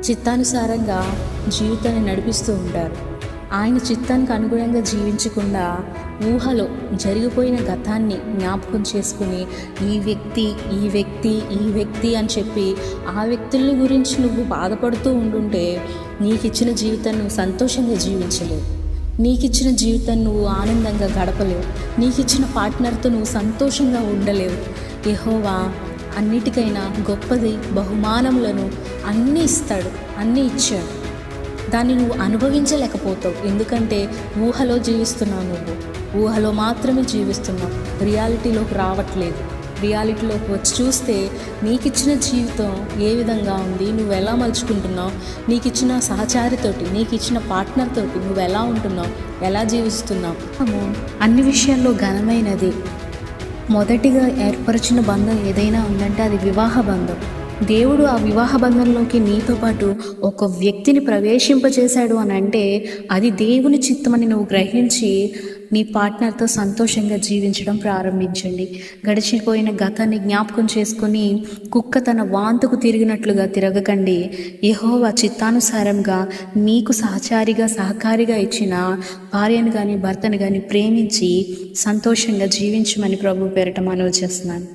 చిత్తానుసారంగా జీవితాన్ని నడిపిస్తూ ఉంటారు. ఆయన చిత్తానికి అనుగుణంగా జీవించకుండా ఊహలో జరిగిపోయిన గతాన్ని జ్ఞాపకం చేసుకుని ఈ వ్యక్తి ఈ వ్యక్తి ఈ వ్యక్తి అని చెప్పి ఆ వ్యక్తుల గురించి నువ్వు బాధపడుతూ ఉండుంటే నీకు ఇచ్చిన జీవితాన్ని నువ్వు సంతోషంగా జీవించలేవు. నీకు ఇచ్చిన జీవితం నువ్వు ఆనందంగా గడపలేవు. నీకు ఇచ్చిన పార్ట్నర్తో నువ్వు సంతోషంగా ఉండలేవు. యెహోవా అన్నిటికైనా గొప్పది బహుమానములను అన్నీ ఇస్తాడు, అన్నీ ఇచ్చాడు. దాన్ని నువ్వు అనుభవించలేకపోతావు. ఎందుకంటే ఊహలో జీవిస్తున్నావు, నువ్వు ఊహలో మాత్రమే జీవిస్తున్నావు, రియాలిటీలోకి రావట్లేదు. రియాలిటీలోకి వచ్చి చూస్తే నీకు ఇచ్చిన జీవితం ఏ విధంగా ఉంది, నువ్వు ఎలా మలుచుకుంటున్నావు, నీకు ఇచ్చిన సహచారితోటి, నీకు ఇచ్చిన పార్ట్నర్ తోటి నువ్వు ఎలా ఉంటున్నావు, ఎలా జీవిస్తున్నావు. అన్ని విషయాల్లో ఘనమైనది మొదటిగా ఏర్పరిచిన బంధం ఏదైనా ఉందంటే అది వివాహ బంధం. దేవుడు ఆ వివాహ బంధంలోకి నీతో పాటు ఒక వ్యక్తిని ప్రవేశింపజేశాడు అని అంటే అది దేవుని చిత్తమని నువ్వు గ్రహించి నీ పార్ట్నర్తో సంతోషంగా జీవించడం ప్రారంభించండి. గడిచిపోయిన గతాన్ని జ్ఞాపకం చేసుకొని కుక్క తన వాంతుకు తిరిగినట్లుగా తిరగకండి. యెహోవా చిత్తానుసారంగా నీకు సహచారిగా సహకారిగా ఇచ్చిన భార్యను కానీ భర్తను కానీ ప్రేమించి సంతోషంగా జీవించమని ప్రభు పేరట మనవి చేస్తున్నాను.